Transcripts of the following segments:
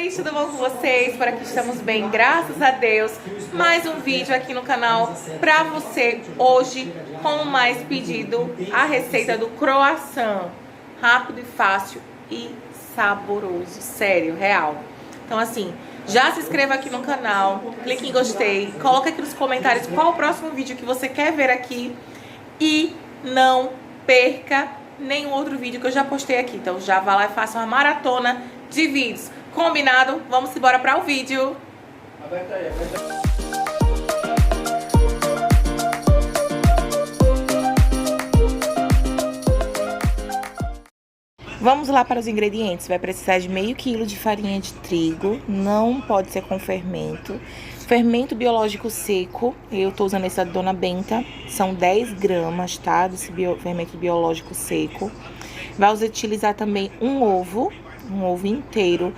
amores, tudo bom com vocês? Por aqui estamos bem, graças a Deus. Mais um vídeo aqui no canal pra você hoje com mais pedido, a receita do croissant. Rápido e fácil e saboroso, sério, real. Então assim, já se inscreva aqui no canal, clique em gostei, coloca aqui nos comentários qual o próximo vídeo que você quer ver aqui e não perca nenhum outro vídeo que eu já postei aqui. Então já vá lá e faça uma maratona de vídeos. Combinado? Vamos embora para o vídeo. Aberta aí, aberta aí. Vamos lá para os ingredientes. Vai precisar de meio quilo de farinha de trigo. Não pode ser com fermento. Fermento biológico seco. Eu tô usando esse da Dona Benta. São 10 gramas, tá? Desse fermento biológico seco. Vai utilizar também um ovo inteiro.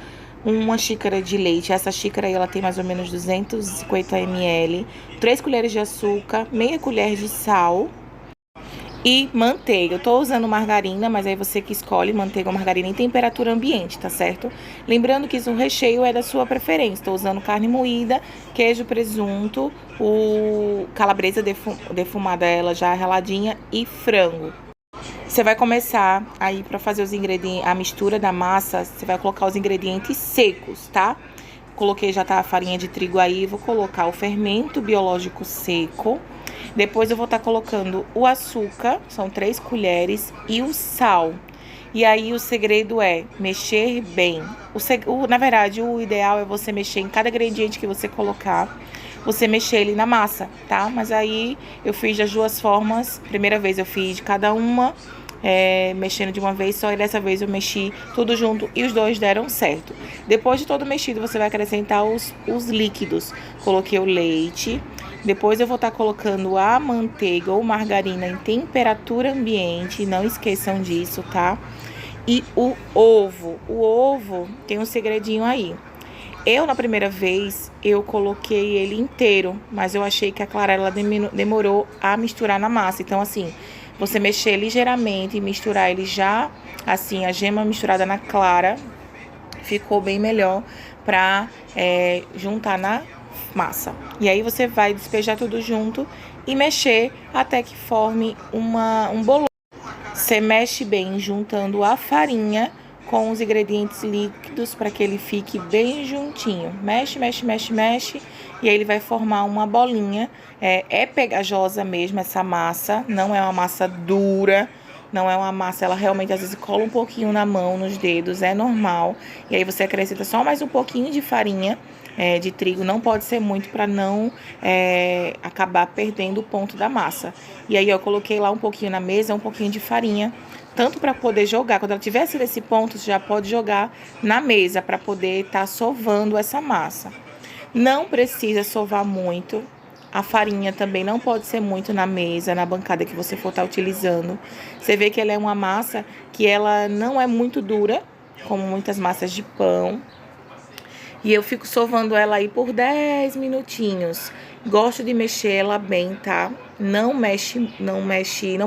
Uma xícara de leite. Essa xícara aí, ela tem mais ou menos 250 ml. 3 colheres de açúcar. Meia colher de sal. E manteiga. Eu tô usando margarina, mas aí você que escolhe manteiga ou margarina em temperatura ambiente, tá certo? Lembrando que o recheio é da sua preferência. Tô usando carne moída, queijo, presunto, o calabresa defumada, ela já raladinha, e frango. Você vai começar aí para fazer os ingredientes, a mistura da massa, você vai colocar os ingredientes secos, tá? Coloquei já tá a farinha de trigo aí, vou colocar o fermento biológico seco. Depois eu vou estar colocando o açúcar, são 3 colheres, e o sal. E aí o segredo é mexer bem. Na verdade, o ideal é você mexer em cada ingrediente que você colocar, você mexer ele na massa, tá? Mas aí eu fiz das duas formas. Primeira vez eu fiz de cada uma, mexendo de uma vez só, e dessa vez eu mexi tudo junto e os dois deram certo. Depois de todo mexido, você vai acrescentar os líquidos. Coloquei o leite. Depois eu vou estar colocando a manteiga ou margarina em temperatura ambiente, não esqueçam disso, tá? E o ovo. O ovo tem um segredinho aí. Eu, na primeira vez, eu coloquei ele inteiro, mas eu achei que a Clara, ela demorou a misturar na massa. Então, assim, você mexer ligeiramente e misturar ele já, assim, a gema misturada na clara, ficou bem melhor pra juntar na massa. E aí você vai despejar tudo junto e mexer até que forme um bolão. Você mexe bem juntando a farinha com os ingredientes líquidos para que ele fique bem juntinho. Mexe, mexe, mexe, mexe. E aí ele vai formar uma bolinha. É pegajosa mesmo essa massa, não é uma massa dura. Não é uma massa, ela realmente às vezes cola um pouquinho na mão, nos dedos, é normal. E aí você acrescenta só mais um pouquinho de farinha de trigo, não pode ser muito para não acabar perdendo o ponto da massa. E aí eu coloquei lá um pouquinho na mesa, um pouquinho de farinha, tanto para poder jogar. Quando ela tivesse nesse ponto, você já pode jogar na mesa para poder estar sovando essa massa. Não precisa sovar muito. A farinha também não pode ser muito na mesa, na bancada que você for estar utilizando. Você vê que ela é uma massa que ela não é muito dura, como muitas massas de pão. E eu fico sovando ela aí por 10 minutinhos. Gosto de mexer ela bem, tá? Não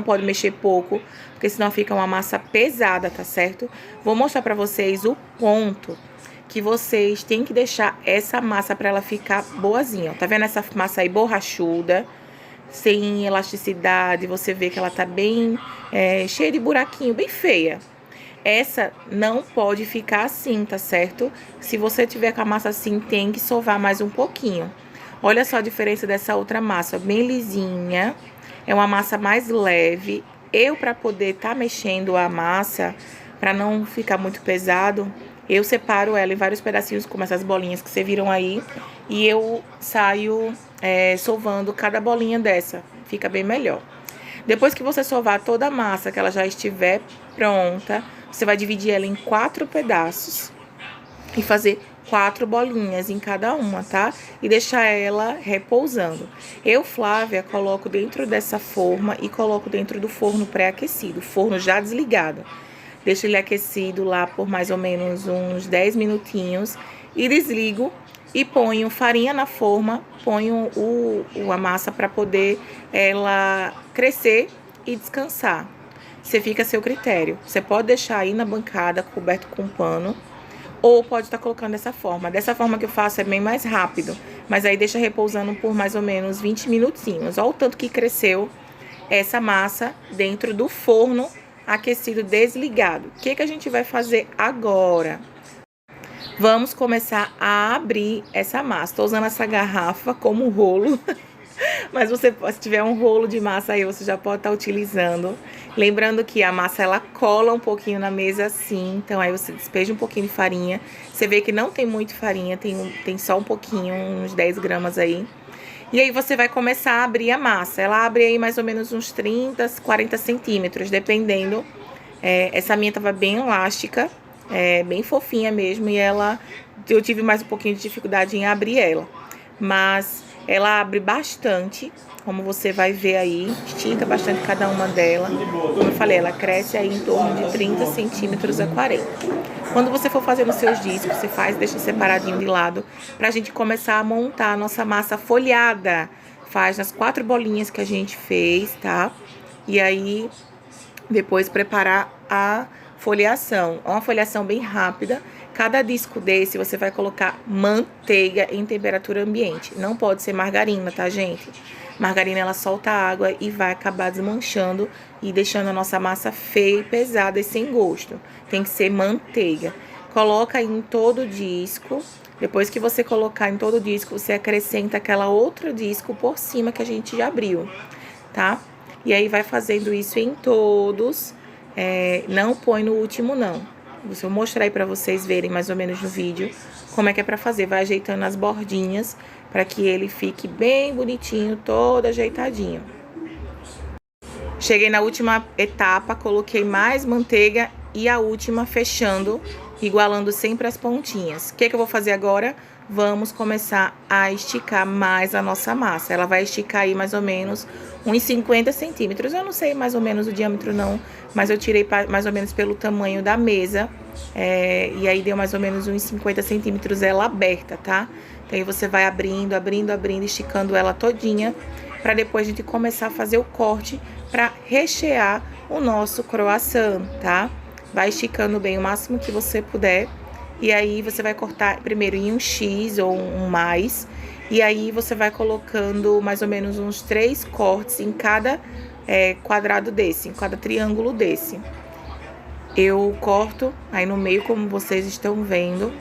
pode mexer pouco, porque senão fica uma massa pesada, tá certo? Vou mostrar pra vocês o ponto que vocês têm que deixar essa massa para ela ficar boazinha. Tá vendo essa massa aí borrachuda, sem elasticidade? Você vê que ela tá bem cheia de buraquinho, bem feia. Essa não pode ficar assim, tá certo? Se você tiver com a massa assim, tem que sovar mais um pouquinho. Olha só a diferença dessa outra massa, bem lisinha. É uma massa mais leve. Para poder estar mexendo a massa, para não ficar muito pesado, eu separo ela em vários pedacinhos, como essas bolinhas que vocês viram aí. E eu saio sovando cada bolinha dessa. Fica bem melhor. Depois que você sovar toda a massa, que ela já estiver pronta, você vai dividir ela em 4 pedaços. E fazer 4 bolinhas em cada uma, tá? E deixar ela repousando. Eu, Flávia, coloco dentro dessa forma e coloco dentro do forno pré-aquecido. Forno já desligado. Deixo ele aquecido lá por mais ou menos uns 10 minutinhos e desligo e ponho farinha na forma, ponho a massa para poder ela crescer e descansar. Você fica a seu critério. Você pode deixar aí na bancada coberto com pano ou pode estar colocando dessa forma. Dessa forma que eu faço é bem mais rápido, mas aí deixa repousando por mais ou menos 20 minutinhos. Olha o tanto que cresceu essa massa dentro do forno aquecido desligado. O que que a gente vai fazer agora? Vamos começar a abrir essa massa. Estou usando essa garrafa como rolo, mas você, se tiver um rolo de massa aí, você já pode estar utilizando. Lembrando que a massa, ela cola um pouquinho na mesa assim, então aí você despeja um pouquinho de farinha. Você vê que não tem muito farinha, tem só um pouquinho, uns 10 gramas aí. E aí você vai começar a abrir a massa. Ela abre aí mais ou menos uns 30, 40 centímetros, dependendo. Essa minha tava bem elástica, bem fofinha mesmo, e eu tive mais um pouquinho de dificuldade em abrir ela. Mas ela abre bastante, como você vai ver aí, estica bastante cada uma dela. Como eu falei, ela cresce aí em torno de 30 centímetros a 40. Quando você for fazendo os seus discos, você deixa separadinho de lado, pra gente começar a montar a nossa massa folhada. Faz nas 4 bolinhas que a gente fez, tá? E aí, depois preparar a folheação. É uma folheação bem rápida. Cada disco desse você vai colocar manteiga em temperatura ambiente. Não pode ser margarina, tá, gente? Margarina, ela solta água e vai acabar desmanchando e deixando a nossa massa feia, pesada e sem gosto. Tem que ser manteiga. Coloca em todo o disco. Depois que você colocar em todo o disco, você acrescenta aquela outra disco por cima que a gente já abriu, tá? E aí vai fazendo isso em todos. Não põe no último, não. Vou mostrar aí pra vocês verem mais ou menos no vídeo como é que é pra fazer. Vai ajeitando as bordinhas para que ele fique bem bonitinho, todo ajeitadinho. Cheguei na última etapa, coloquei mais manteiga e a última fechando, igualando sempre as pontinhas. O que eu vou fazer agora? Vamos começar a esticar mais a nossa massa. Ela vai esticar aí mais ou menos uns 50 centímetros. Eu não sei mais ou menos o diâmetro não, mas eu tirei mais ou menos pelo tamanho da mesa. E aí deu mais ou menos uns 50 centímetros ela aberta, tá? Então aí você vai abrindo, esticando ela todinha, para depois a gente começar a fazer o corte para rechear o nosso croissant, tá? Vai esticando bem o máximo que você puder. E aí você vai cortar primeiro em um X ou um mais. E aí você vai colocando mais ou menos uns 3 cortes em cada quadrado desse, em cada triângulo desse. Eu corto aí no meio, como vocês estão vendo.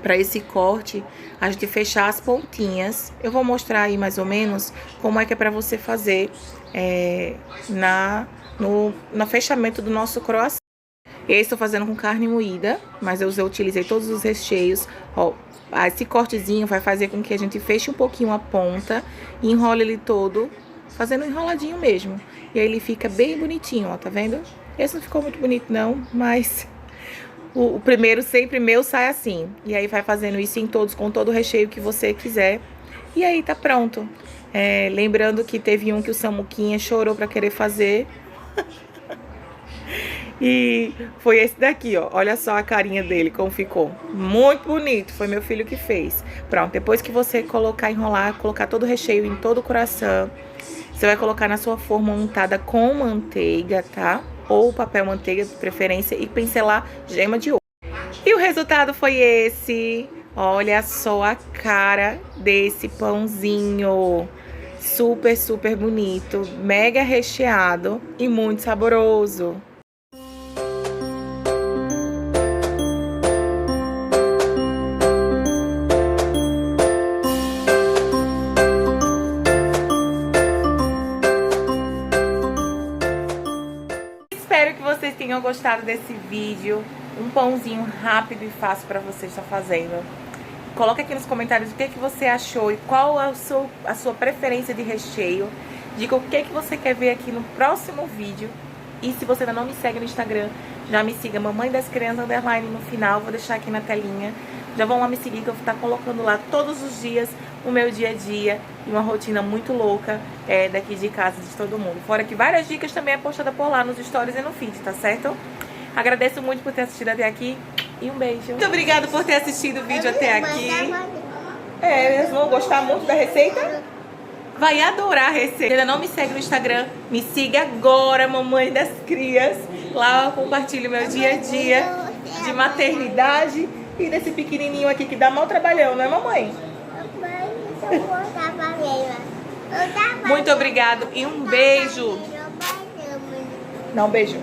Para esse corte, a gente fechar as pontinhas. Eu vou mostrar aí mais ou menos como é que é para você fazer no fechamento do nosso croissant. Eu estou fazendo com carne moída, mas eu utilizei todos os recheios. Ó, esse cortezinho vai fazer com que a gente feche um pouquinho a ponta e enrole ele todo, fazendo um enroladinho mesmo. E aí ele fica bem bonitinho, ó, tá vendo? Esse não ficou muito bonito não, mas o primeiro sempre meu sai assim. E aí vai fazendo isso em todos, com todo o recheio que você quiser. E aí tá pronto. Lembrando que teve um que o Samuquinha chorou pra querer fazer. E foi esse daqui, ó. Olha só a carinha dele, como ficou. Muito bonito, foi meu filho que fez. Pronto, depois que você enrolar, colocar todo o recheio em todo o croissant, você vai colocar na sua forma untada com manteiga, tá? Ou papel manteiga de preferência e pincelar gema de ouro. E o resultado foi esse. Olha só a cara desse pãozinho. Super, super bonito, mega recheado e muito saboroso. Espero que vocês tenham gostado desse vídeo. Um pãozinho rápido e fácil para você estar fazendo. Coloque aqui nos comentários o que você achou e qual é a sua preferência de recheio. Diga o que você quer ver aqui no próximo vídeo. E se você ainda não me segue no Instagram, já me siga, Mamãe das Crianças _ no final. Vou deixar aqui na telinha. Já vão lá me seguir, que eu vou estar colocando lá todos os dias o meu dia a dia. E uma rotina muito louca daqui de casa, de todo mundo. Fora que várias dicas também é postada por lá nos stories e no feed, tá certo? Agradeço muito por ter assistido até aqui. E um beijo. Muito obrigada por ter assistido o vídeo até aqui. Eles vão gostar muito da receita? Vai adorar a receita. Se ainda não me segue no Instagram, me siga agora, Mamãe das Crias. Lá eu compartilho meu dia a dia de maternidade E desse pequenininho aqui que dá mau trabalhão, não é, mamãe? Muito obrigado e um beijo. Dá um beijo.